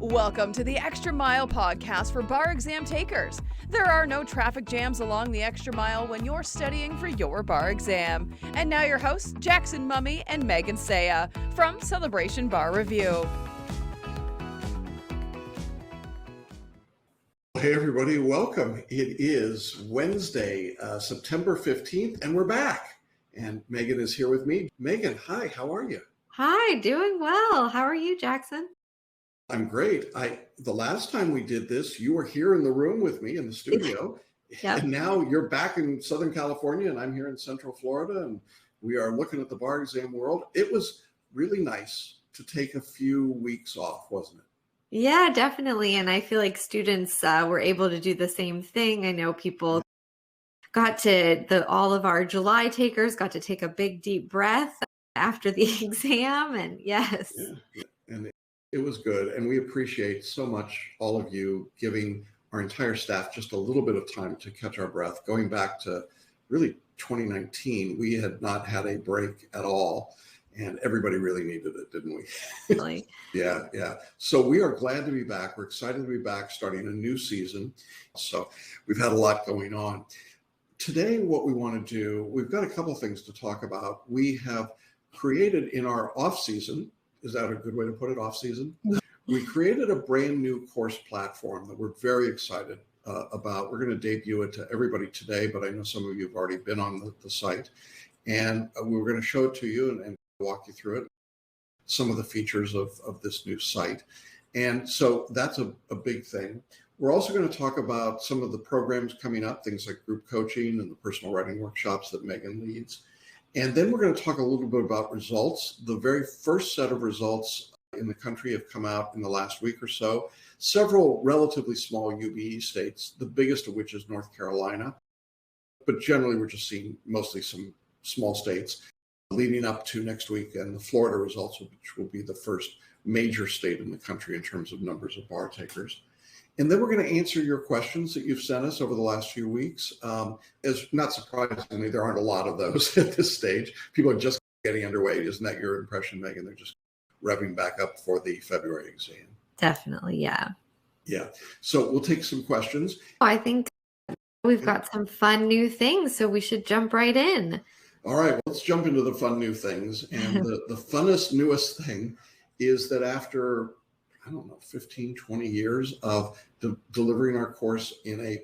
Welcome to the Extra Mile podcast for bar exam takers. There are no traffic jams along the extra mile when you're studying for your bar exam. And now your hosts, Jackson Mummy and Megan Saya from Celebration Bar Review. Hey everybody, welcome. It is Wednesday, September 15th, and we're back. And Megan is here with me. Megan, hi, how are you? Hi, doing well. How are you, Jackson? I'm great. The last time we did this, you were here in the room with me in the studio. Yep. And now you're back in Southern California and I'm here in Central Florida, and we are looking at the bar exam world. It was really nice to take a few weeks off, wasn't it? Yeah, definitely. And I feel like students were able to do the same thing. I know people all of our July takers got to take a big deep breath after the exam. And yes. Yeah. And it was good. And we appreciate so much all of you giving our entire staff just a little bit of time to catch our breath. Going back to really 2019, we had not had a break at all. And everybody really needed it, didn't we? Really? Yeah. So we are glad to be back. We're excited to be back starting a new season. So we've had a lot going on. Today, what we want to do, we've got a couple things to talk about. We have created in our off season, is that a good way to put it, off season? We created a brand new course platform that we're very excited about. We're going to debut it to everybody today, but I know some of you have already been on the site. And we were going to show it to you and walk you through it, some of the features of this new site. And so that's a big thing. We're also going to talk about some of the programs coming up, things like group coaching and the personal writing workshops that Megan leads. And then we're going to talk a little bit about results. The very first set of results in the country have come out in the last week or so. Several relatively small UBE states, the biggest of which is North Carolina. But generally, we're just seeing mostly some small states leading up to next week, and the Florida results, which will be the first major state in the country in terms of numbers of bar takers. And then we're going to answer your questions that you've sent us over the last few weeks. As not surprisingly, there aren't a lot of those at this stage. People are just getting underway. Isn't that your impression, Megan? They're just revving back up for the February exam. Definitely, yeah. Yeah. So we'll take some questions. I think we've got some fun new things, so we should jump right in. All right, well, let's jump into the fun new things. And the funnest, newest thing is that after 15, 20 years of delivering our course in a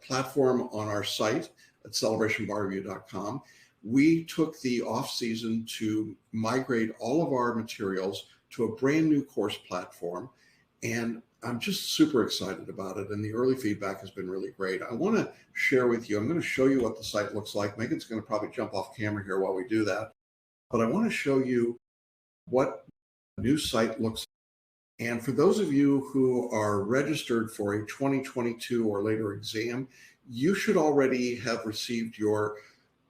platform on our site at celebrationbarreview.com, we took the off season to migrate all of our materials to a brand new course platform. And I'm just super excited about it. And the early feedback has been really great. I want to share with you, I'm going to show you what the site looks like. Megan's going to probably jump off camera here while we do that. But I want to show you what the new site looks like. And for those of you who are registered for a 2022 or later exam, you should already have received your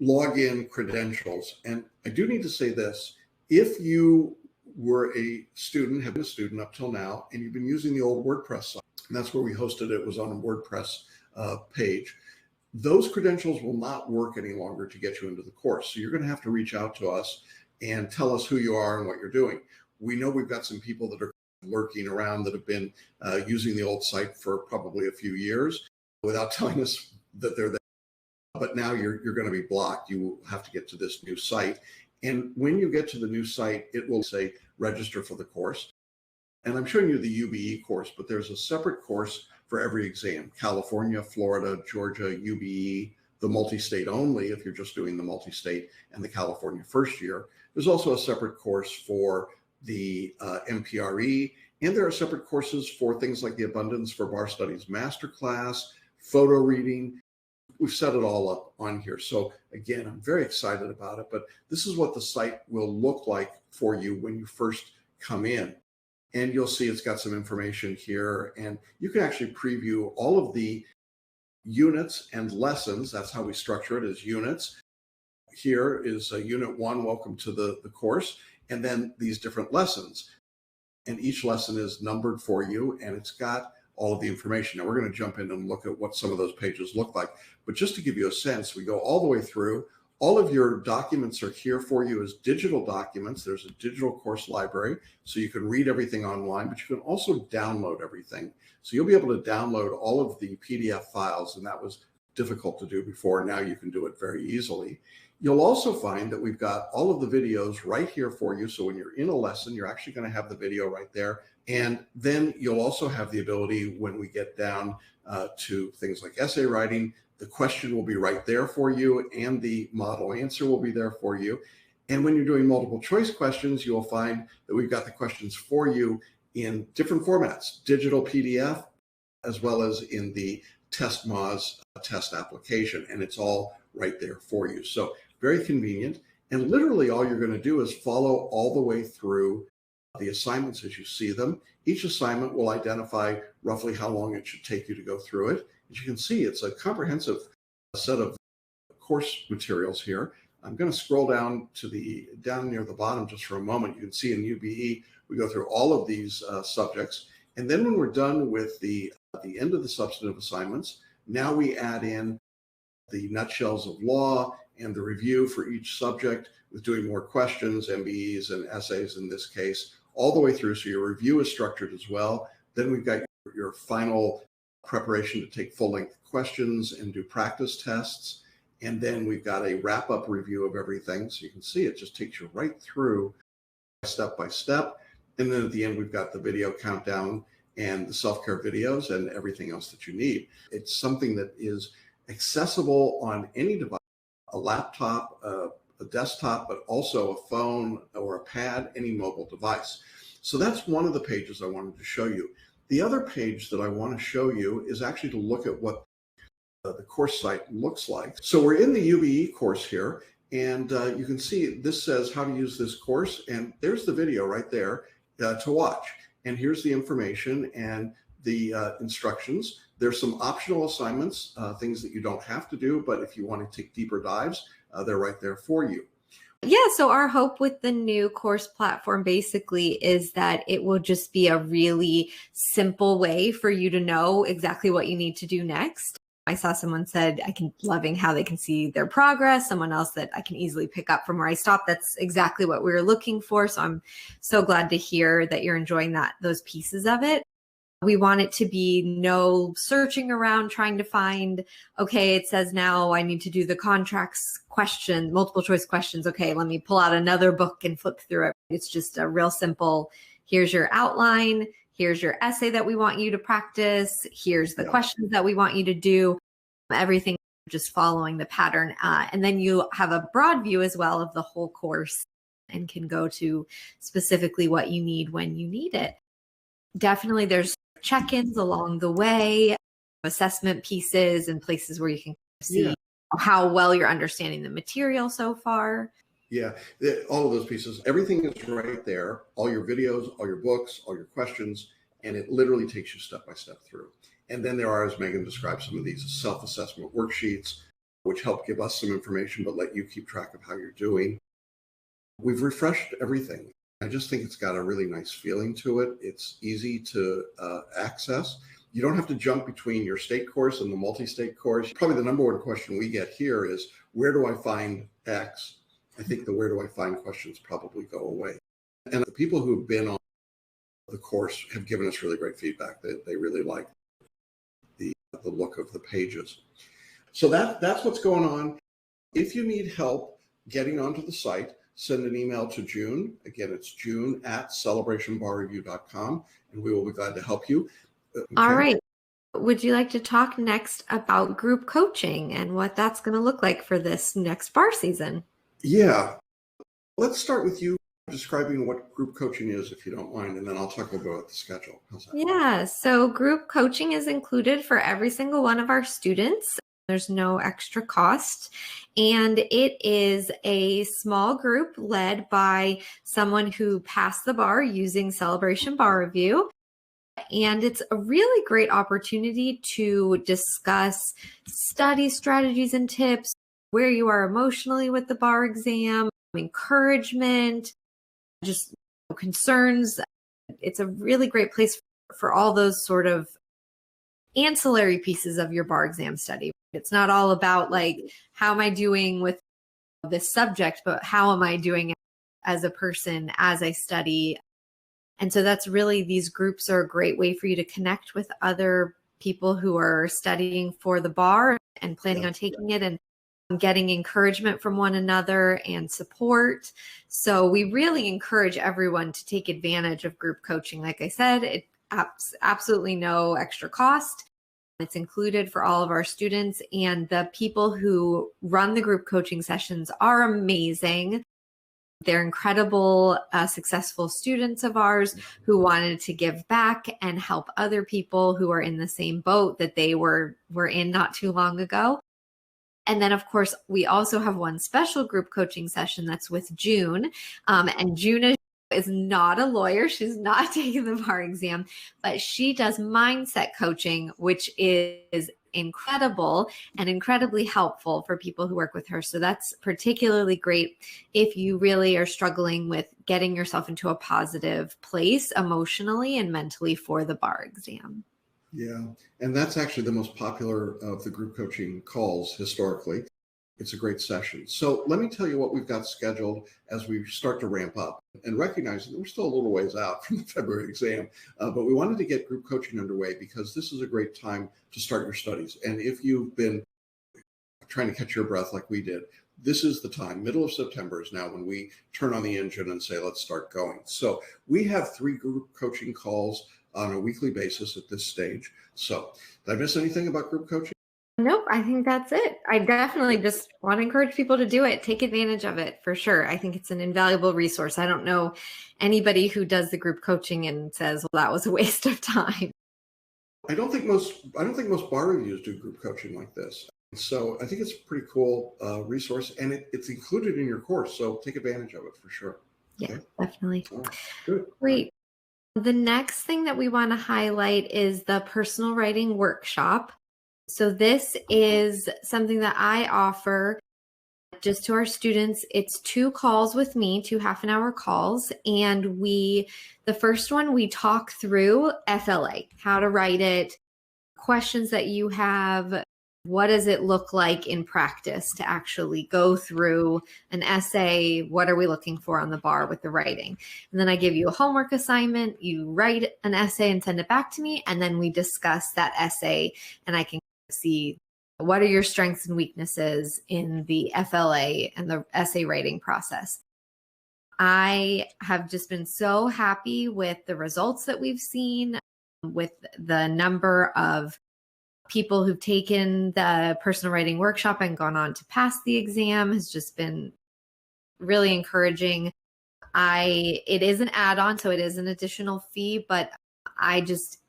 login credentials. And I do need to say this, if you were a student, have been a student up till now, and you've been using the old WordPress site, and that's where we hosted it, it was on a WordPress page, those credentials will not work any longer to get you into the course. So you're going to have to reach out to us and tell us who you are and what you're doing. We know we've got some people that are lurking around that have been using the old site for probably a few years without telling us that they're there. But now you're going to be blocked. You will have to get to this new site. And when you get to the new site, it will say register for the course. And I'm showing you the UBE course, but there's a separate course for every exam: California, Florida, Georgia, UBE, the multi-state only if you're just doing the multi-state, and the California first year. There's also a separate course for the MPRE, and there are separate courses for things like the Abundance for Bar Studies Masterclass, photo reading. We've set it all up on here. So again, I'm very excited about it, but this is what the site will look like for you when you first come in. And you'll see it's got some information here, and you can actually preview all of the units and lessons. That's how we structure it, as units. Here is Unit 1, welcome to the course, and then these different lessons. And each lesson is numbered for you, and it's got all of the information. Now we're going to jump in and look at what some of those pages look like. But just to give you a sense, we go all the way through All of your documents are here for you as digital documents. There's a digital course library, so you can read everything online, but you can also download everything. So you'll be able to download all of the PDF files, and that was difficult to do before. Now you can do it very easily. You'll also find that we've got all of the videos right here for you. So when you're in a lesson, you're actually going to have the video right there. And then you'll also have the ability, when we get down to things like essay writing, the question will be right there for you, and the model answer will be there for you. And when you're doing multiple choice questions, you'll find that we've got the questions for you in different formats, digital PDF, as well as in the Test Moz test application. And it's all right there for you. So very convenient. And literally all you're going to do is follow all the way through the assignments as you see them. Each assignment will identify roughly how long it should take you to go through it. As you can see, it's a comprehensive set of course materials here. I'm going to scroll down to down near the bottom just for a moment. You can see in UBE, we go through all of these subjects. And then when we're done with the end of the substantive assignments, now we add in the nutshells of law and the review for each subject with doing more questions, MBEs and essays in this case, all the way through. So your review is structured as well. Then we've got your final preparation to take full-length questions and do practice tests. And then we've got a wrap-up review of everything. So you can see it just takes you right through step by step. And then at the end, we've got the video countdown and the self-care videos and everything else that you need. It's something that is accessible on any device, a laptop, a desktop, but also a phone or a pad, any mobile device. So that's one of the pages I wanted to show you. The other page that I want to show you is actually to look at what the course site looks like. So we're in the UBE course here, and you can see this says how to use this course, and there's the video right there to watch. And here's the information and the instructions. There's some optional assignments, things that you don't have to do, but if you want to take deeper dives, they're right there for you. Yeah, so our hope with the new course platform basically is that it will just be a really simple way for you to know exactly what you need to do next. I saw someone said, loving how they can see their progress. Someone else that I can easily pick up from where I stopped. That's exactly what we were looking for. So I'm so glad to hear that you're enjoying those pieces of it. We want it to be no searching around trying to find, okay, it says now I need to do the contracts question, multiple choice questions. Okay, let me pull out another book and flip through it. It's just a real simple, here's your outline, here's your essay that we want you to practice, here's the questions that we want you to do, everything just following the pattern. And then you have a broad view as well of the whole course and can go to specifically what you need when you need it. Definitely there's check-ins along the way, assessment pieces and places where you can see how well you're understanding the material so far. Yeah, all of those pieces, everything is right there, all your videos, all your books, all your questions, and it literally takes you step by step through. And then there are, as Megan described, some of these self-assessment worksheets, which help give us some information, but let you keep track of how you're doing. We've refreshed everything. I just think it's got a really nice feeling to it. It's easy to access. You don't have to jump between your state course and the multi-state course. Probably the number one question we get here is, where do I find X? I think the where do I find questions probably go away. And the people who've been on the course have given us really great feedback. They really like the look of the pages. So that's what's going on. If you need help getting onto the site, send an email to June. Again, it's june@celebrationbarreview.com, and we will be glad to help you. Okay. All right. Would you like to talk next about group coaching and what that's going to look like for this next bar season? Yeah. Let's start with you describing what group coaching is, if you don't mind, and then I'll talk about the schedule. How's that? Yeah. So group coaching is included for every single one of our students. There's no extra cost. And it is a small group led by someone who passed the bar using Celebration Bar Review. And it's a really great opportunity to discuss study strategies and tips, where you are emotionally with the bar exam, encouragement, just concerns. It's a really great place for all those sort of ancillary pieces of your bar exam study. It's not all about like, how am I doing with this subject, but how am I doing as a person as I study? And so that's really, these groups are a great way for you to connect with other people who are studying for the bar and planning on taking it, and getting encouragement from one another and support. So we really encourage everyone to take advantage of group coaching. Like I said, it absolutely no extra cost. It's included for all of our students, and the people who run the group coaching sessions are amazing. They're incredible, successful students of ours who wanted to give back and help other people who are in the same boat that they were in not too long ago. And then, of course, we also have one special group coaching session that's with June. And June is not a lawyer. She's not taking the bar exam, but she does mindset coaching, which is incredible and incredibly helpful for people who work with her. So that's particularly great if you really are struggling with getting yourself into a positive place emotionally and mentally for the bar exam. Yeah. And that's actually the most popular of the group coaching calls historically. It's a great session. So let me tell you what we've got scheduled as we start to ramp up, and recognizing that we're still a little ways out from the February exam, but we wanted to get group coaching underway because this is a great time to start your studies. And if you've been trying to catch your breath like we did, this is the time. Middle of September is now when we turn on the engine and say, let's start going. So we have 3 group coaching calls on a weekly basis at this stage. So did I miss anything about group coaching? Nope, I think that's it. I definitely just want to encourage people to do it. Take advantage of it for sure. I think it's an invaluable resource. I don't know anybody who does the group coaching and says, well, that was a waste of time. I don't think most bar reviews do group coaching like this. So I think it's a pretty cool resource, and it's included in your course. So take advantage of it for sure. Yeah, okay? Definitely. All right. Good. Great. The next thing that we want to highlight is the personal writing workshop. So this is something that I offer just to our students. It's 2 calls with me, 2 half-an-hour calls. And the first one, we talk through FLA, how to write it, questions that you have. What does it look like in practice to actually go through an essay? What are we looking for on the bar with the writing? And then I give you a homework assignment. You write an essay and send it back to me. And then we discuss that essay, and I can see what are your strengths and weaknesses in the FLA and the essay writing process. I have just been so happy with the results that we've seen, with the number of people who've taken the personal writing workshop and gone on to pass the exam has just been really encouraging. It is an add-on, so it is an additional fee, but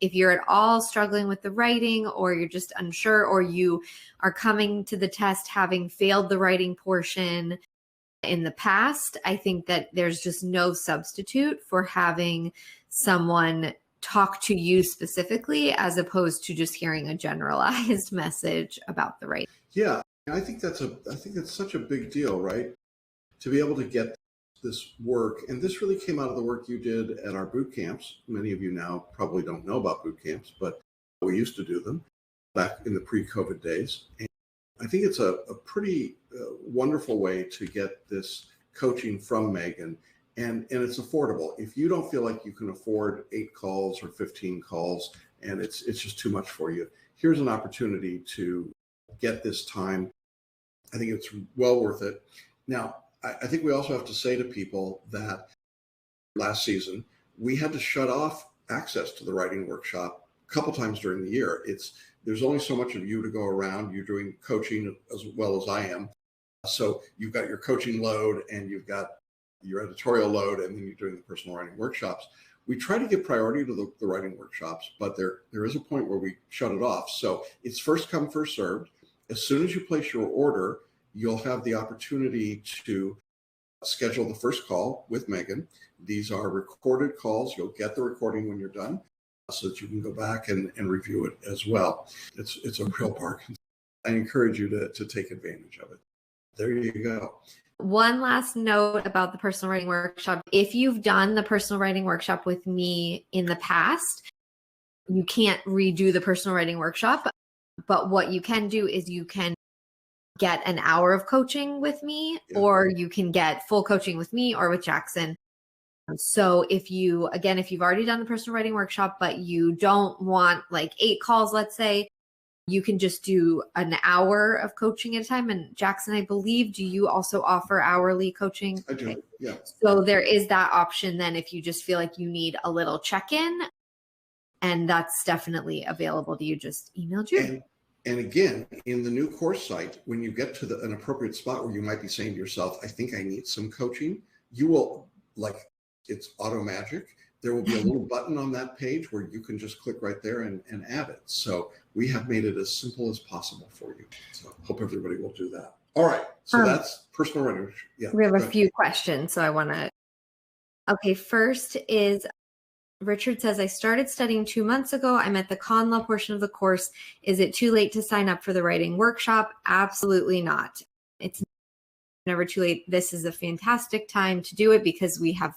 if you're at all struggling with the writing, or you're just unsure, or you are coming to the test having failed the writing portion in the past, I think that there's just no substitute for having someone talk to you specifically, as opposed to just hearing a generalized message about the writing. Yeah, I think that's such a big deal, right? To be able to get this work, and this really came out of the work you did at our boot camps. Many of you now probably don't know about boot camps, but we used to do them back in the pre-COVID days. And I think it's a pretty wonderful way to get this coaching from Megan, and it's affordable. If you don't feel like you can afford 8 calls or 15 calls, and it's just too much for you, here's an opportunity to get this time. I think it's well worth it. Now, I think we also have to say to people that last season, we had to shut off access to the writing workshop a couple times during the year. There's only so much of you to go around. You're doing coaching as well as I am. So you've got your coaching load, and you've got your editorial load, and then you're doing the personal writing workshops. We try to give priority to the writing workshops, but there is a point where we shut it off. So it's first come, first served. As soon as you place your order, you'll have the opportunity to schedule the first call with Megan. These are recorded calls. You'll get the recording when you're done, so that you can go back and review it as well. It's a real bargain. I encourage you to take advantage of it. There you go. One last note about the personal writing workshop. If you've done the personal writing workshop with me in the past, you can't redo the personal writing workshop. But what you can do is you can get an hour of coaching with me, or you can get full coaching with me or with Jackson. So if you've already done the personal writing workshop, but you don't want like 8 calls, let's say, you can just do an hour of coaching at a time. And Jackson, I believe, do you also offer hourly coaching? I do. Yeah. So there is that option then if you just feel like you need a little check-in, and that's definitely available to you. Just email Judy. And again, in the new course site, when you get to an appropriate spot where you might be saying to yourself, I think I need some coaching, you will, like, it's auto magic. There will be a little button on that page where you can just click right there and add it. So we have made it as simple as possible for you. So hope everybody will do that. All right. So that's personal writing. Yeah. We have a few questions. So I want to, okay. First is Richard says, I started studying 2 months ago. I'm at the con law portion of the course. Is it too late to sign up for the writing workshop? Absolutely not. It's never too late. This is a fantastic time to do it because we have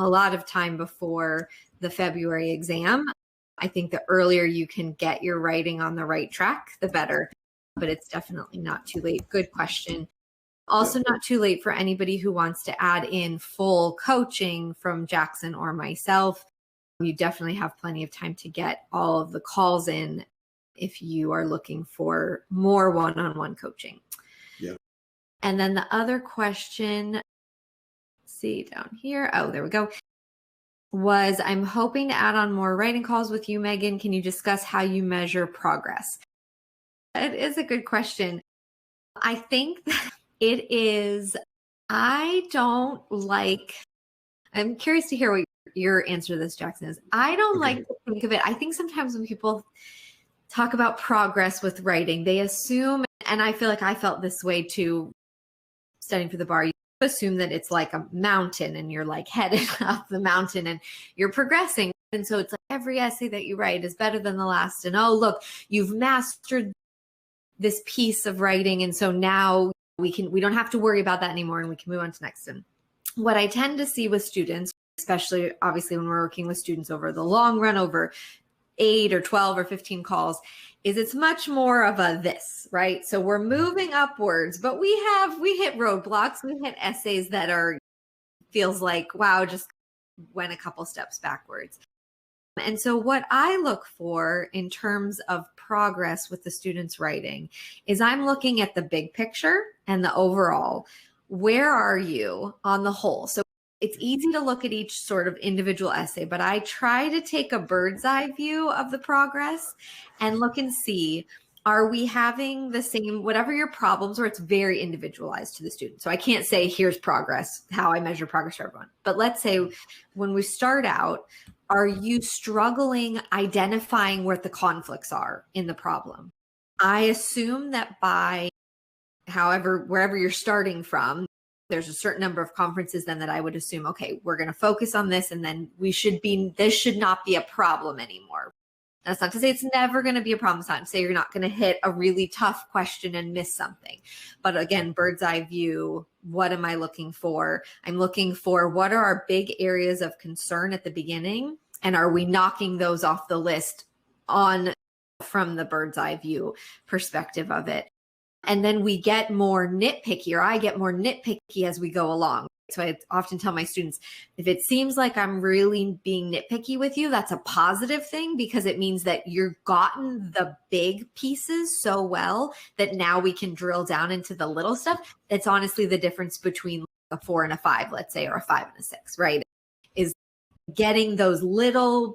a lot of time before the February exam. I think the earlier you can get your writing on the right track, the better, but it's definitely not too late. Good question. Also not too late for anybody who wants to add in full coaching from Jackson or myself. You definitely have plenty of time to get all of the calls in if you are looking for more one-on-one coaching. Yeah. And then the other question, see down here. Oh, there we go. Was I'm hoping to add on more writing calls with you, Megan. Can you discuss how you measure progress? It is a good question. I think that it is, I'm curious to hear what your answer to this, Jackson, is. I don't like to think of it. I think sometimes when people talk about progress with writing, they assume, and I feel like I felt this way too, studying for the bar, you assume that it's like a mountain and you're like headed up the mountain and you're progressing. And so it's like every essay that you write is better than the last. And oh, look, you've mastered this piece of writing. And so now we don't have to worry about that anymore and we can move on to next. And what I tend to see with students, especially obviously when we're working with students over the long run, over 8 or 12 or 15 calls, is it's much more of a this, right? So we're moving upwards, but we hit roadblocks. We hit essays that feels like, wow, just went a couple steps backwards. And so what I look for in terms of progress with the students' writing is I'm looking at the big picture and the overall. Where are you on the whole? So it's easy to look at each sort of individual essay, but I try to take a bird's eye view of the progress and look and see, are we having the same, whatever your problems are, it's very individualized to the student. So I can't say here's progress, how I measure progress for everyone. But let's say when we start out, are you struggling identifying where the conflicts are in the problem? I assume that by wherever you're starting from, there's a certain number of conferences then that I would assume, okay, we're going to focus on this. And then this should not be a problem anymore. That's not to say it's never going to be a problem. It's not to say you're not going to hit a really tough question and miss something. But again, bird's eye view, what am I looking for? I'm looking for what are our big areas of concern at the beginning? And are we knocking those off the list from the bird's eye view perspective of it? And then we get more nitpicky, or I get more nitpicky as we go along. So I often tell my students, if it seems like I'm really being nitpicky with you, that's a positive thing because it means that you've gotten the big pieces so well that now we can drill down into the little stuff. That's honestly the difference between a 4 and a 5, let's say, or a 5 and a 6, right? Is getting those little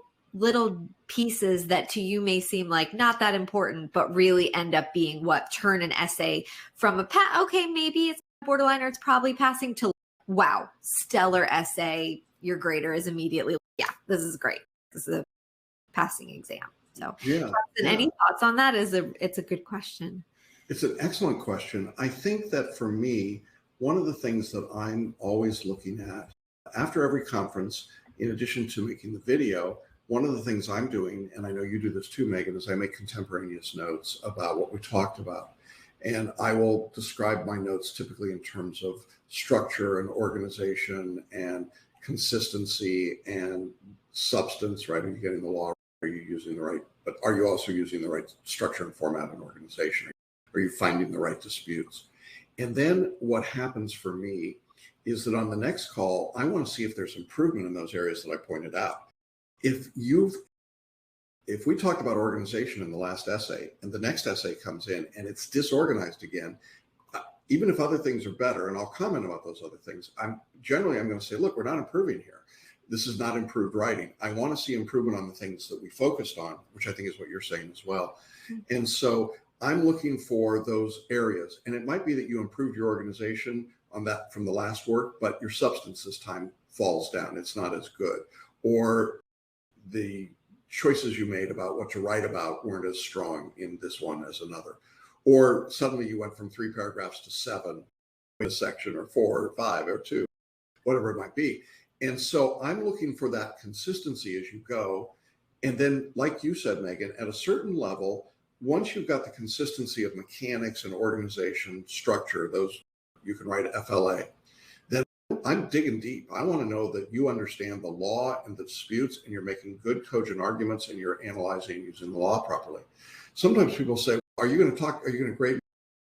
pieces that to you may seem like not that important, but really end up being what turn an essay from okay, maybe it's borderline or it's probably passing, to wow, stellar essay. Your grader is immediately, yeah, this is great. This is a passing exam. So any thoughts on that? It's a good question. It's an excellent question. I think that for me, one of the things that I'm always looking at after every conference, in addition to making the video, one of the things I'm doing, and I know you do this too, Megan, is I make contemporaneous notes about what we talked about. And I will describe my notes typically in terms of structure and organization and consistency and substance, right? Are you getting the law? Are you using the right, but are you also using the right structure and format and organization? Are you finding the right disputes? And then what happens for me is that on the next call, I want to see if there's improvement in those areas that I pointed out. If we talked about organization in the last essay and the next essay comes in and it's disorganized again, even if other things are better, and I'll comment about those other things, I'm going to say, look, we're not improving here. This is not improved writing. I want to see improvement on the things that we focused on, which I think is what you're saying as well. Mm-hmm. And so I'm looking for those areas. And it might be that you improved your organization on that from the last work, but your substance this time falls down. It's not as good. Or the choices you made about what to write about weren't as strong in this one as another. Or suddenly you went from 3 paragraphs to 7 in a section, or 4 or 5 or 2, whatever it might be. And so I'm looking for that consistency as you go. And then, like you said, Megan, at a certain level, once you've got the consistency of mechanics and organization, structure, those you can write FLA, then I'm digging deep. I want to know that you understand the law and the disputes, and you're making good cogent arguments, and you're analyzing using the law properly. Sometimes people say, are you going to grade?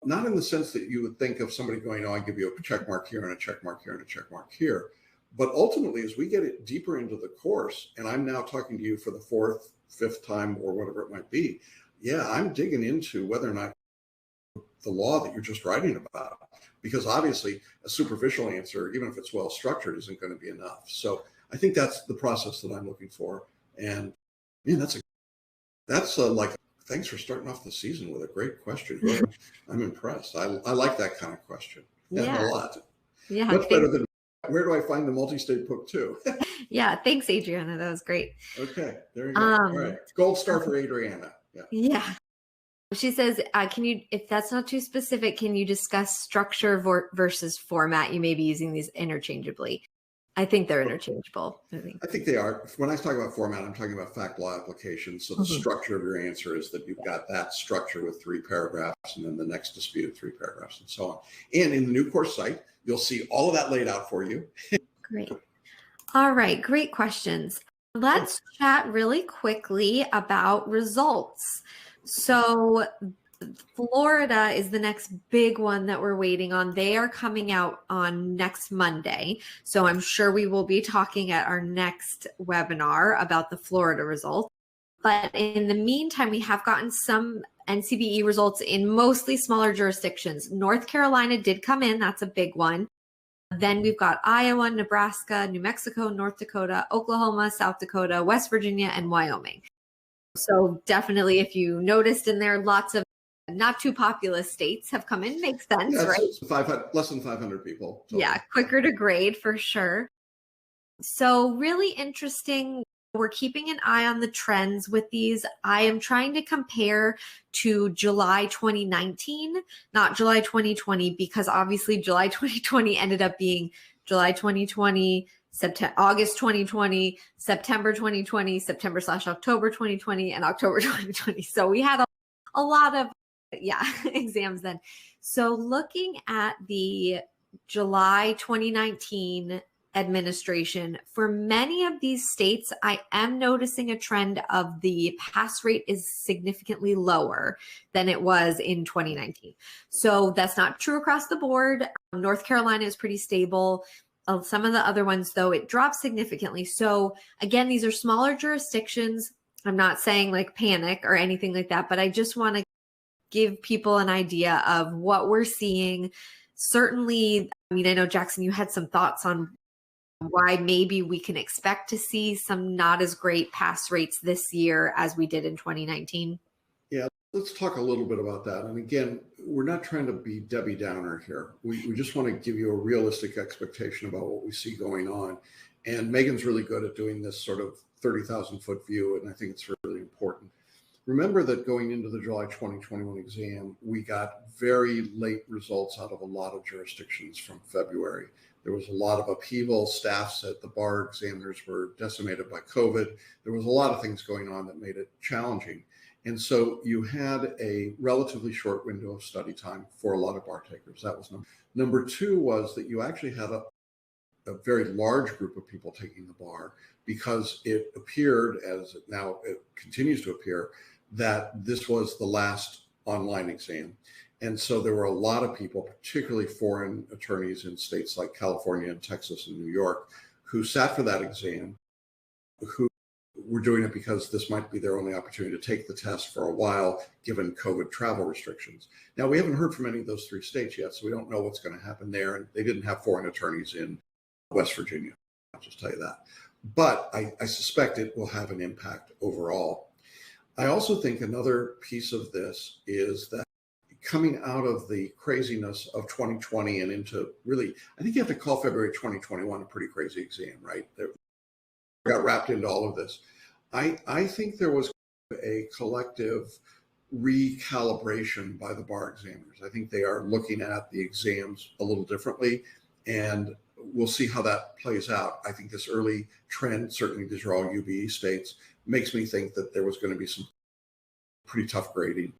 Not in the sense that you would think of somebody going, oh, I give you a check mark here and a check mark here and a check mark here. But ultimately, as we get it deeper into the course, and I'm now talking to you for the 4th, 5th time or whatever it might be, yeah, I'm digging into whether or not the law that you're just writing about, because obviously a superficial answer, even if it's well structured, isn't going to be enough. So I think that's the process that I'm looking for. And man, that's like, thanks for starting off the season with a great question. I'm impressed. I like that kind of question. Yeah, a lot. Yeah, much better than where do I find the multi-state book too? Yeah, thanks, Adriana. That was great. Okay, there you go. All right, gold star for Adriana. Yeah. She says, can you, if that's not too specific, can you discuss structure versus format? You may be using these interchangeably. I think they're interchangeable. I think they are. When I talk about format, I'm talking about fact law application. So the structure of your answer is that you've got that structure with 3 paragraphs, and then the next dispute 3 paragraphs, and so on. And in the new course site, you'll see all of that laid out for you. Great. All right. Great questions. Let's chat really quickly about results. So Florida is the next big one that we're waiting on. They are coming out on next Monday. So I'm sure we will be talking at our next webinar about the Florida results. But in the meantime, we have gotten some NCBE results in mostly smaller jurisdictions. North Carolina did come in. That's a big one. Then we've got Iowa, Nebraska, New Mexico, North Dakota, Oklahoma, South Dakota, West Virginia, and Wyoming. So definitely, if you noticed in there, lots of not too populous states have come in. Makes sense, right? Less than 500 people. Totally. Yeah, quicker to grade for sure. So really interesting. We're keeping an eye on the trends with these. I am trying to compare to July 2019, not July 2020, because obviously July 2020 ended up being July 2020, August 2020, September 2020, September/October 2020, and October 2020. So we had a lot of exams then. So looking at the July 2019 administration, for many of these states, I am noticing a trend of the pass rate is significantly lower than it was in 2019. So that's not true across the board. North Carolina is pretty stable. Some of the other ones, though, it drops significantly. So again, these are smaller jurisdictions. I'm not saying like panic or anything like that, but I just want to give people an idea of what we're seeing. Certainly, I mean, I know, Jackson, you had some thoughts on why maybe we can expect to see some not as great pass rates this year as we did in 2019. Yeah, let's talk a little bit about that. And again, we're not trying to be Debbie Downer here. We just want to give you a realistic expectation about what we see going on. And Megan's really good at doing this sort of 30,000 foot view, and I think it's really important. Remember that going into the July 2021 exam, we got very late results out of a lot of jurisdictions from February. There was a lot of upheaval. Staffs at the bar examiners were decimated by COVID. There was a lot of things going on that made it challenging. And so you had a relatively short window of study time for a lot of bar takers. That was number 2 was that you actually had a very large group of people taking the bar, because it appeared, as now it continues to appear, that this was the last online exam. And so there were a lot of people, particularly foreign attorneys in states like California and Texas and New York, who sat for that exam, who were doing it because this might be their only opportunity to take the test for a while, given COVID travel restrictions. Now, we haven't heard from any of those 3 states yet, so we don't know what's going to happen there. And they didn't have foreign attorneys in West Virginia, I'll just tell you that. But I suspect it will have an impact overall. I also think another piece of this is that coming out of the craziness of 2020 and into really, I think you have to call February 2021 a pretty crazy exam, right? They got wrapped into all of this. I think there was a collective recalibration by the bar examiners. I think they are looking at the exams a little differently, and we'll see how that plays out. I think this early trend, certainly these are all UBE states, makes me think that there was going to be some pretty tough grading.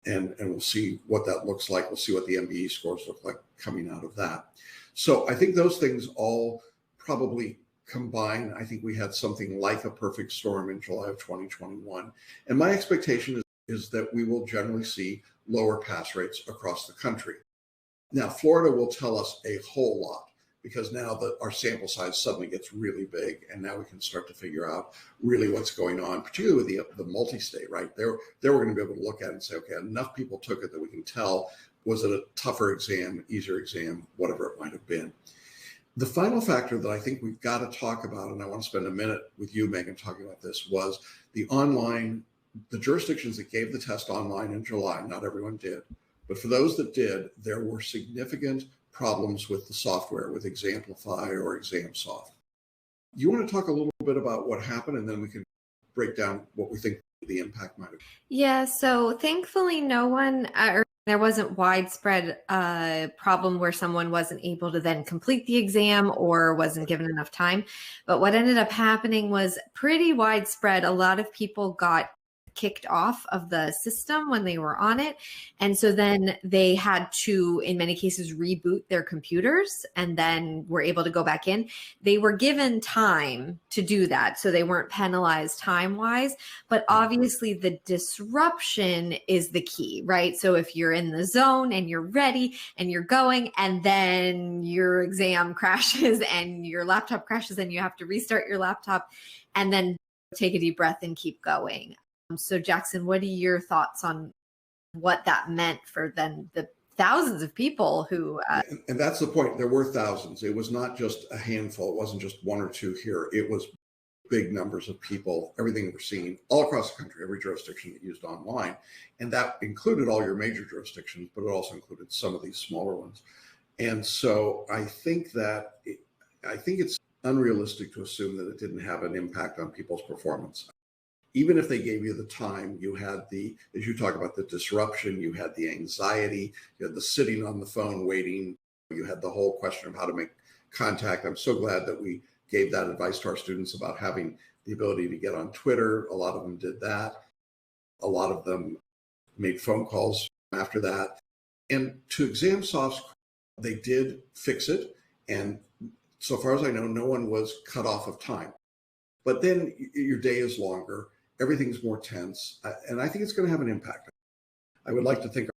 And we'll see what that looks like. We'll see what the MBE scores look like coming out of that. So I think those things all probably combine. I think we had something like a perfect storm in July of 2021. And my expectation is that we will generally see lower pass rates across the country. Now, Florida will tell us a whole lot, because now that our sample size suddenly gets really big, and now we can start to figure out really what's going on, particularly with the multi-state, right? There we're going to be able to look at it and say, okay, enough people took it that we can tell, was it a tougher exam, easier exam, whatever it might have been. The final factor that I think we've got to talk about, and I want to spend a minute with you, Megan, talking about this, was the jurisdictions that gave the test online in July. Not everyone did, but for those that did, there were significant problems with the software, with Examplify or ExamSoft. You want to talk a little bit about what happened, and then we can break down what we think the impact might have been? Yeah, so thankfully there wasn't widespread problem where someone wasn't able to then complete the exam or wasn't given enough time. But what ended up happening was pretty widespread. A lot of people got kicked off of the system when they were on it. And so then they had to, in many cases, reboot their computers and then were able to go back in. They were given time to do that, so they weren't penalized time-wise. But obviously the disruption is the key, right? So if you're in the zone and you're ready and you're going, and then your exam crashes and your laptop crashes and you have to restart your laptop and then take a deep breath and keep going. So Jackson, what are your thoughts on what that meant for then the thousands of people who... And that's the point. There were thousands. It was not just a handful. It wasn't just 1 or 2 here. It was big numbers of people, everything we're seeing all across the country, every jurisdiction that used online. And that included all your major jurisdictions, but it also included some of these smaller ones. And so I think it's unrealistic to assume that it didn't have an impact on people's performance. Even if they gave you the time, you had as you talk about the disruption, you had the anxiety, you had the sitting on the phone waiting, you had the whole question of how to make contact. I'm so glad that we gave that advice to our students about having the ability to get on Twitter. A lot of them did that. A lot of them made phone calls after that. And to ExamSoft, they did fix it. And so far as I know, no one was cut off of time. But then your day is longer. Everything's more tense, and I think it's going to have an impact. I would like to think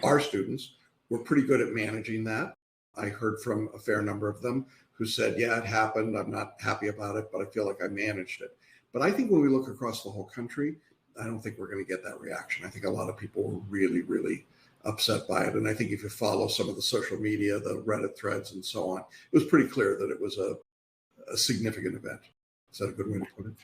our students were pretty good at managing that. I heard from a fair number of them who said, yeah, it happened. I'm not happy about it, but I feel like I managed it. But I think when we look across the whole country, I don't think we're going to get that reaction. I think a lot of people were really, really upset by it. And I think if you follow some of the social media, the Reddit threads and so on, it was pretty clear that it was a significant event. Is that a good way to put it?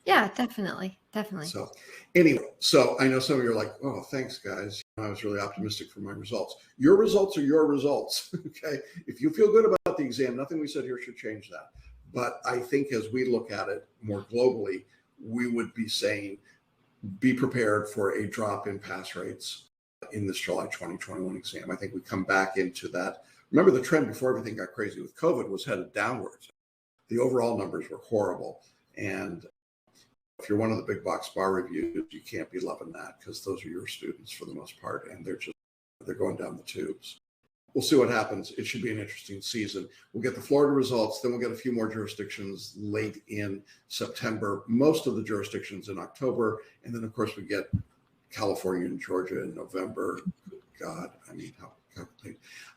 Yeah, definitely. So anyway, so I know some of you are like, oh, thanks, guys. I was really optimistic for my results. Your results are your results, okay? If you feel good about the exam, nothing we said here should change that. But I think as we look at it more globally, we would be saying, be prepared for a drop in pass rates in this July 2021 exam. I think we come back into that. Remember, the trend before everything got crazy with COVID was headed downwards. The overall numbers were horrible. And if you're one of the big box bar reviews, you can't be loving that, because those are your students for the most part, and they're going down the tubes. We'll see what happens. It should be an interesting season. We'll get the Florida results, then we'll get a few more jurisdictions late in September, most of the jurisdictions in October, and then of course we get California and Georgia in November, God, I mean, how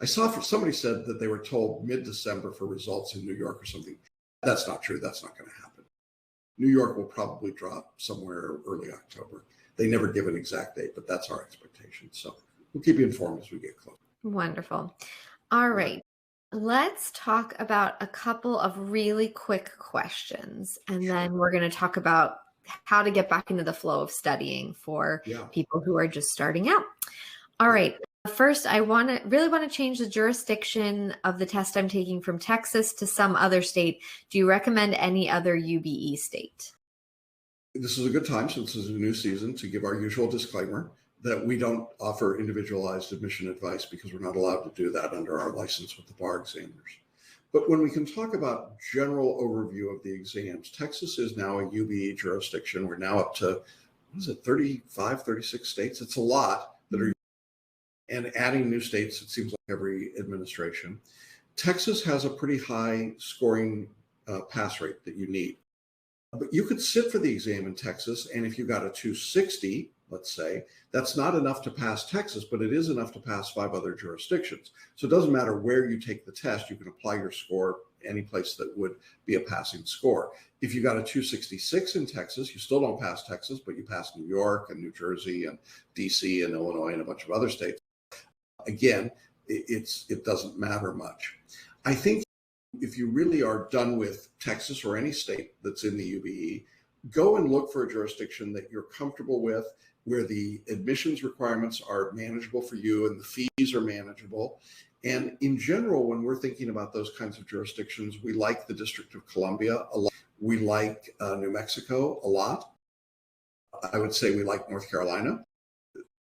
I saw somebody said that they were told mid-December for results in New York or something. That's not true. That's not going to happen. New York will probably drop somewhere early October. They never give an exact date, but that's our expectation. So we'll keep you informed as we get closer. Wonderful. All right. Let's talk about a couple of really quick questions, and then we're going to talk about how to get back into the flow of studying for people who are just starting out. All right. First, I really want to change the jurisdiction of the test I'm taking from Texas to some other state. Do you recommend any other UBE state? This is a good time, since this is a new season, to give our usual disclaimer that we don't offer individualized admission advice, because we're not allowed to do that under our license with the bar examiners. But when we can talk about general overview of the exams, Texas is now a UBE jurisdiction. We're now up to, 35, 36 states? It's a lot that are, and adding new states, it seems like every administration. Texas has a pretty high scoring pass rate that you need. But you could sit for the exam in Texas, and if you got a 260, let's say, that's not enough to pass Texas, but it is enough to pass 5 other jurisdictions. So it doesn't matter where you take the test, you can apply your score any place that would be a passing score. If you got a 266 in Texas, you still don't pass Texas, but you pass New York and New Jersey and DC and Illinois and a bunch of other states. Again, it doesn't matter much. I think if you really are done with Texas or any state that's in the UBE, go and look for a jurisdiction that you're comfortable with, where the admissions requirements are manageable for you and the fees are manageable. And in general, when we're thinking about those kinds of jurisdictions, we like the District of Columbia a lot. We like New Mexico a lot. I would say we like North Carolina,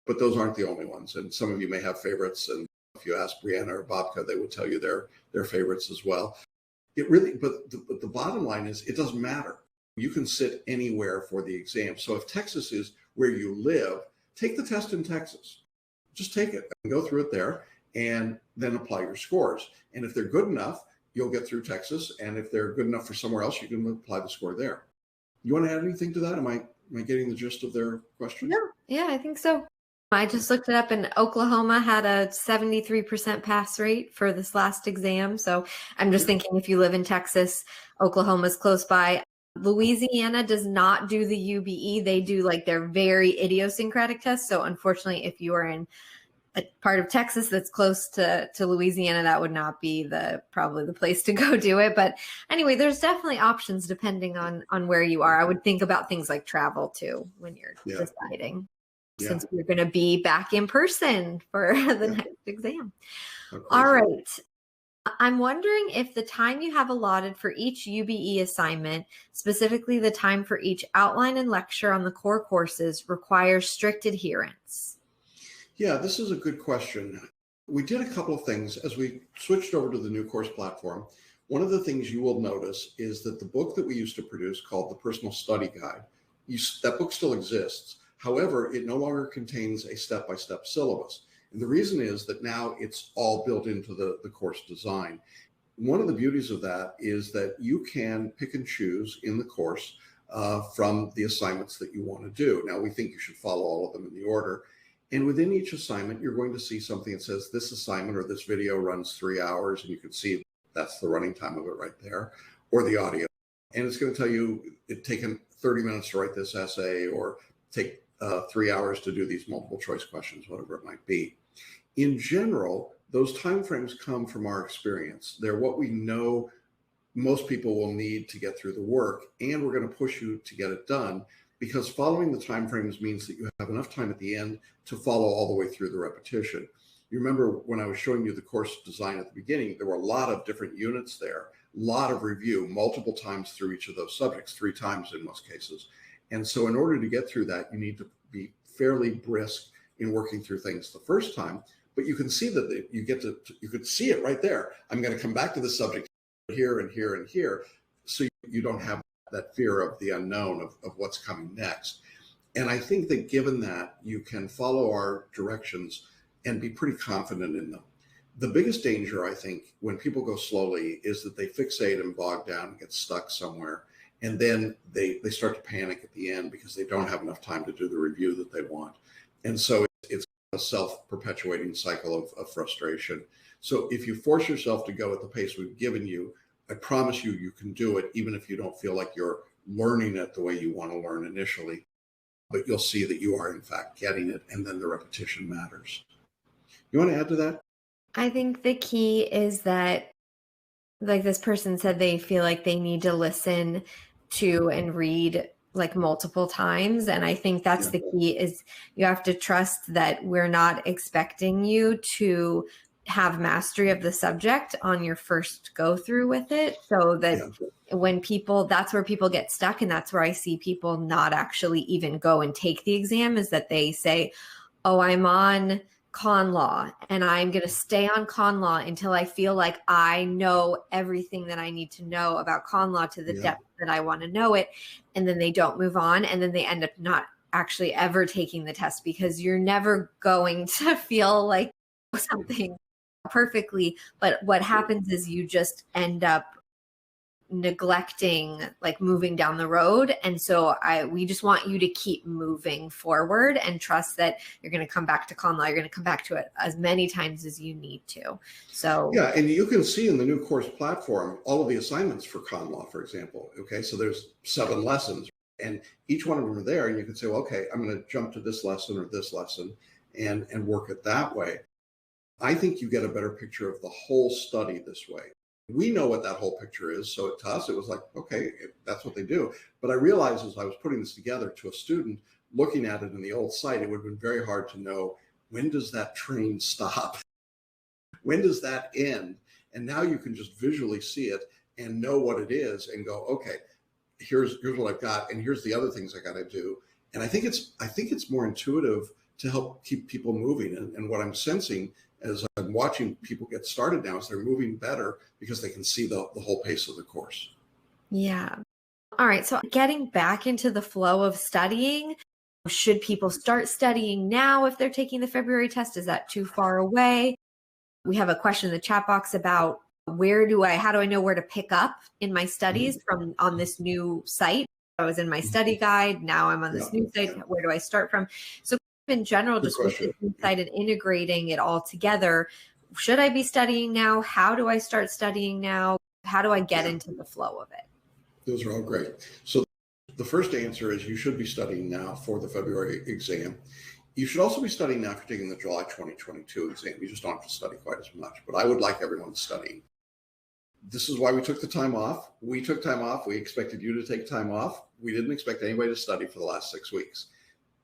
but those aren't the only ones. And some of you may have favorites. And if you ask Brianna or Bobka, they will tell you their favorites as well. But the bottom line is, it doesn't matter. You can sit anywhere for the exam. So if Texas is where you live, take the test in Texas. Just take it and go through it there, and then apply your scores. And if they're good enough, you'll get through Texas. And if they're good enough for somewhere else, you can apply the score there. You want to add anything to that? Am I getting the gist of their question? No, yeah, I think so. I just looked it up, and Oklahoma had a 73% pass rate for this last exam. So I'm just thinking, if you live in Texas, Oklahoma's close by. Louisiana does not do the UBE. They do like their very idiosyncratic tests. So unfortunately, if you are in a part of Texas that's close to Louisiana, that would not be probably the place to go do it. But anyway, there's definitely options depending on where you are. I would think about things like travel too when you're deciding, since we're going to be back in person for the next exam. All right. I'm wondering if the time you have allotted for each UBE assignment, specifically the time for each outline and lecture on the core courses, requires strict adherence. Yeah, this is a good question. We did a couple of things as we switched over to the new course platform. One of the things you will notice is that the book that we used to produce, called the Personal Study Guide, that book still exists. However, it no longer contains a step-by-step syllabus. And the reason is that now it's all built into the course design. One of the beauties of that is that you can pick and choose in the course from the assignments that you want to do. Now, we think you should follow all of them in the order. And within each assignment, you're going to see something that says this assignment or this video runs 3 hours, and you can see that's the running time of it right there, or the audio. And it's going to tell you it's taken 30 minutes to write this essay, or take 3 hours to do these multiple choice questions, whatever it might be. In general, those timeframes come from our experience. They're what we know most people will need to get through the work, and we're going to push you to get it done, because following the timeframes means that you have enough time at the end to follow all the way through the repetition. You remember when I was showing you the course design at the beginning, there were a lot of different units there, a lot of review, multiple times through each of those subjects, 3 times in most cases. And so in order to get through that, you need to be fairly brisk in working through things the first time. But you can see that you could see it right there. I'm going to come back to this subject here and here and here. So you don't have that fear of the unknown of what's coming next. And I think that given that, you can follow our directions and be pretty confident in them. The biggest danger, I think, when people go slowly is that they fixate and bog down and get stuck somewhere. And then they start to panic at the end because they don't have enough time to do the review that they want. And so it's a self-perpetuating cycle of frustration. So if you force yourself to go at the pace we've given you, I promise you, you can do it, even if you don't feel like you're learning it the way you want to learn initially. But you'll see that you are, in fact, getting it, and then the repetition matters. You want to add to that? I think the key is that, like this person said, they feel like they need to listen to and read like multiple times. And I think that's the key, is you have to trust that we're not expecting you to have mastery of the subject on your first go through with it. So that when people, that's where people get stuck. And that's where I see people not actually even go and take the exam, is that they say, oh, I'm on con law and I'm going to stay on con law until I feel like I know everything that I need to know about con law to the depth that I want to know it. And then they don't move on. And then they end up not actually ever taking the test, because you're never going to feel like something perfectly. But what happens is you just end up neglecting like moving down the road. And so we just want you to keep moving forward and trust that you're going to come back to con law. You're going to come back to it as many times as you need to. So yeah, and you can see in the new course platform all of the assignments for con law, for example. Okay, so there's 7 lessons, and each one of them are there, and you can say, well, okay, I'm going to jump to this lesson or this lesson and work it that way. I think you get a better picture of the whole study this way. We know what that whole picture is. So to us, it was like, okay, that's what they do. But I realized as I was putting this together to a student, looking at it in the old site, it would have been very hard to know, when does that train stop? When does that end? And now you can just visually see it and know what it is and go, okay, here's what I've got, and here's the other things I got to do. And I think it's more intuitive to help keep people moving. And what I'm sensing as I'm watching people get started now is they're moving better because they can see the whole pace of the course. Yeah. All right. So getting back into the flow of studying, should people start studying now if they're taking the February test? Is that too far away? We have a question in the chat box about how do I know where to pick up in my studies from on this new site? I was in my study guide. Now I'm on this new site. Where do I start from? So in general, just with the insight and integrating it all together, should I be studying now? How do I start studying now? How do I get into the flow of it? Those are all great. So the first answer is you should be studying now for the February exam. You should also be studying now for taking the July 2022 exam. You just don't have to study quite as much, but I would like everyone studying. This is why we took the time off. We took time off. We expected you to take time off. We didn't expect anybody to study for the last 6 weeks.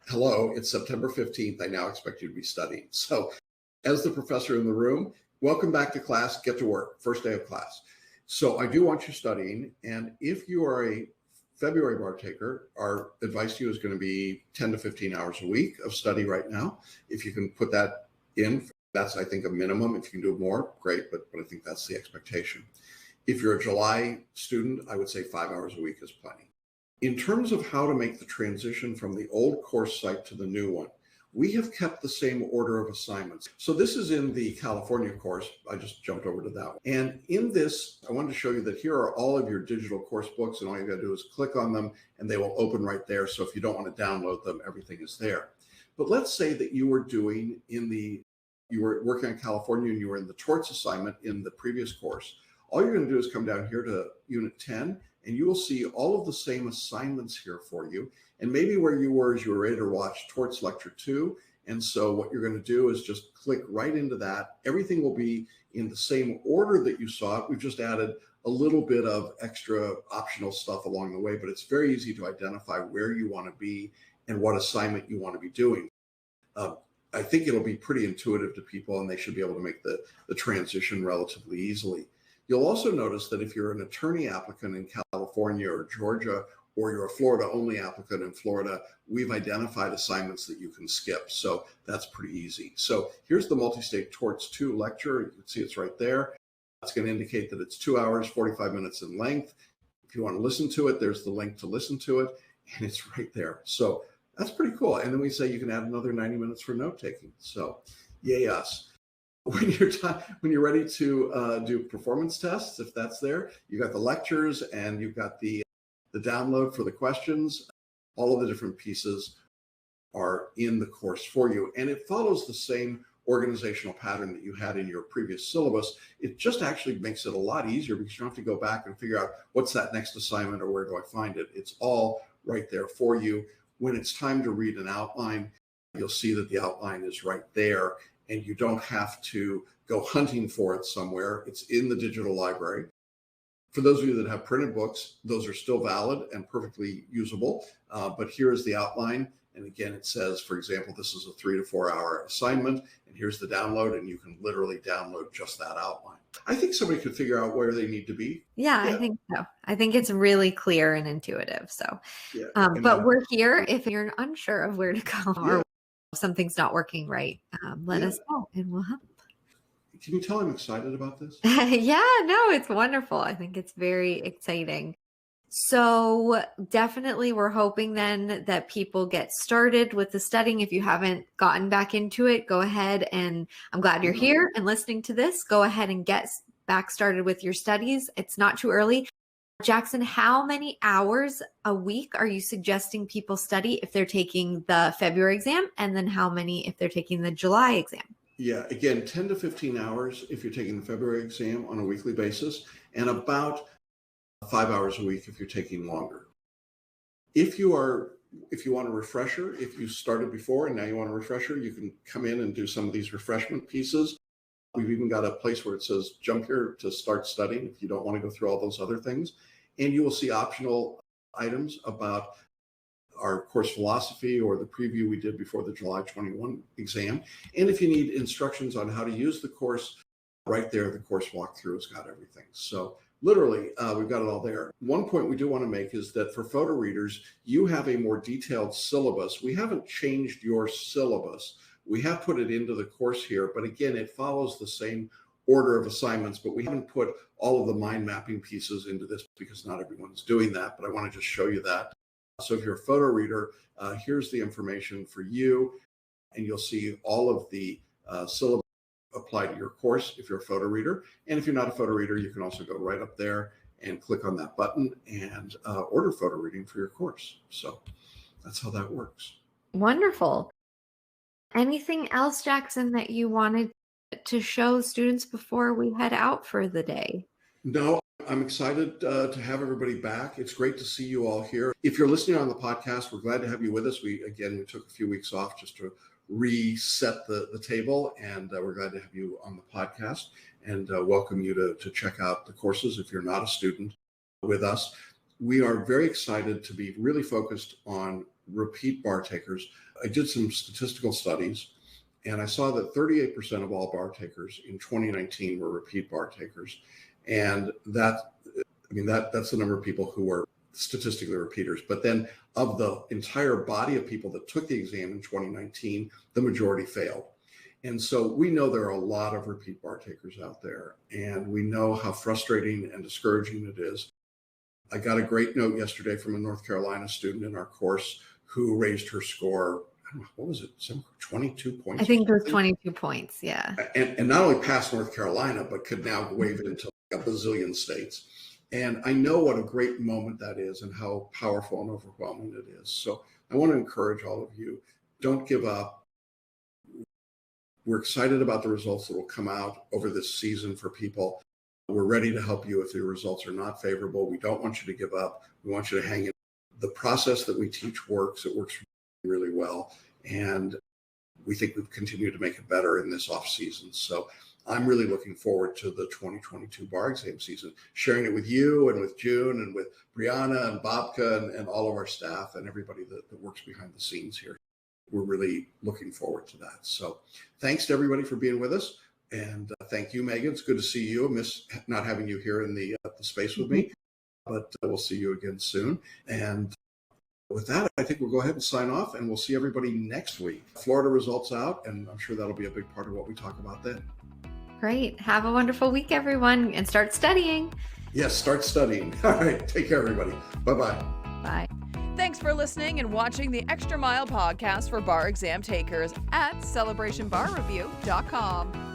Hello, it's September 15th. I now expect you to be studying. So as the professor in the room, welcome back to class, get to work, first day of class. So I do want you studying. And if you are a February bar taker, our advice to you is going to be 10 to 15 hours a week of study right now. If you can put that in, that's, I think, a minimum. If you can do more, great, but I think that's the expectation. If you're a July student, I would say 5 hours a week is plenty. In terms of how to make the transition from the old course site to the new one, we have kept the same order of assignments. So this is in the California course. I just jumped over to that one. And in this, I wanted to show you that here are all of your digital course books, and all you got to do is click on them and they will open right there. So if you don't want to download them, everything is there. But let's say that you were working on California and you were in the torts assignment in the previous course. All you're going to do is come down here to Unit 10, and you will see all of the same assignments here for you. And maybe where you were is you were ready to watch Torts Lecture 2. And so what you're going to do is just click right into that. Everything will be in the same order that you saw it. We've just added a little bit of extra optional stuff along the way, but it's very easy to identify where you want to be and what assignment you want to be doing. I think it'll be pretty intuitive to people, and they should be able to make the transition relatively easily. You'll also notice that if you're an attorney applicant in California or Georgia, or you're a Florida only applicant in Florida, we've identified assignments that you can skip. So that's pretty easy. So here's the Multi-State Torts 2 lecture. You can see it's right there. It's going to indicate that it's 2 hours, 45 minutes in length. If you want to listen to it, there's the link to listen to it, and it's right there. So that's pretty cool. And then we say you can add another 90 minutes for note taking. So yay us. When you're ready to do performance tests, if that's there, you got the lectures and you've got the download for the questions, all of the different pieces are in the course for you. And it follows the same organizational pattern that you had in your previous syllabus. It just actually makes it a lot easier because you don't have to go back and figure out what's that next assignment or where do I find it. It's all right there for you. When it's time to read an outline, you'll see that the outline is right there, and you don't have to go hunting for it somewhere. It's in the digital library. For those of you that have printed books, those are still valid and perfectly usable. But here is the outline. And again, it says, for example, this is a 3 to 4 hour assignment, and here's the download, and you can literally download just that outline. I think somebody could figure out where they need to be. Yeah, I think so. I think it's really clear and intuitive. So, Yeah. but we're here if you're unsure of where to go or if something's not working right. Let us know and we'll help. Can you tell I'm excited about this? Yeah, no, it's wonderful. I think it's very exciting. So definitely we're hoping then that people get started with the studying. If you haven't gotten back into it, go ahead, and I'm glad you're here and listening to this. Go ahead and get back started with your studies. It's not too early. Jackson, how many hours a week are you suggesting people study if they're taking the February exam? And then how many if they're taking the July exam? Yeah, again, 10 to 15 hours if you're taking the February exam on a weekly basis, and about 5 hours a week if you're taking longer. If you want a refresher, if you started before and now you want a refresher, you can come in and do some of these refreshment pieces. We've even got a place where it says jump here to start studying if you don't want to go through all those other things. And you will see optional items about our course philosophy or the preview we did before the July 21 exam. And if you need instructions on how to use the course, right there, the course walkthrough has got everything. So literally, we've got it all there. One point we do want to make is that for photo readers, you have a more detailed syllabus. We haven't changed your syllabus. We have put it into the course here, but again, it follows the same order of assignments, but we haven't put all of the mind mapping pieces into this because not everyone's doing that, but I want to just show you that. So if you're a photo reader, here's the information for you, and you'll see all of the syllabus apply to your course if you're a photo reader. And if you're not a photo reader, you can also go right up there and click on that button and order photo reading for your course. So that's how that works. Wonderful. Anything else, Jackson, that you wanted to show students before we head out for the day? No, I'm excited to have everybody back. It's great to see you all here. If you're listening on the podcast, we're glad to have you with us. We took a few weeks off just to reset the table, and we're glad to have you on the podcast and welcome you to check out the courses if you're not a student with us. We are very excited to be really focused on repeat bar takers. I did some statistical studies, and I saw that 38% of all bar takers in 2019 were repeat bar takers. And that's the number of people who were statistically repeaters. But then of the entire body of people that took the exam in 2019, the majority failed. And so we know there are a lot of repeat bar takers out there, and we know how frustrating and discouraging it is. I got a great note yesterday from a North Carolina student in our course who raised her score. I don't know, what was it? 22 points? I think it was 22 points. Yeah. And not only passed North Carolina, but could now wave it into a bazillion states. And I know what a great moment that is and how powerful and overwhelming it is. So I want to encourage all of you, don't give up. We're excited about the results that will come out over this season for people. We're ready to help you if the results are not favorable. We don't want you to give up. We want you to hang in. The process that we teach works. It works really well. And we think we've continued to make it better in this off season. So I'm really looking forward to the 2022 bar exam season, sharing it with you and with June and with Brianna and Bobka and all of our staff and everybody that works behind the scenes here. We're really looking forward to that. So thanks to everybody for being with us. And thank you, Megan. It's good to see you. I miss not having you here in the space with me, but we'll see you again soon. And with that, I think we'll go ahead and sign off, and we'll see everybody next week. Florida results out, and I'm sure that'll be a big part of what we talk about then. Great. Have a wonderful week, everyone, and start studying. Yes, start studying. All right. Take care, everybody. Bye-bye. Bye. Thanks for listening and watching the Extra Mile podcast for bar exam takers at celebrationbarreview.com.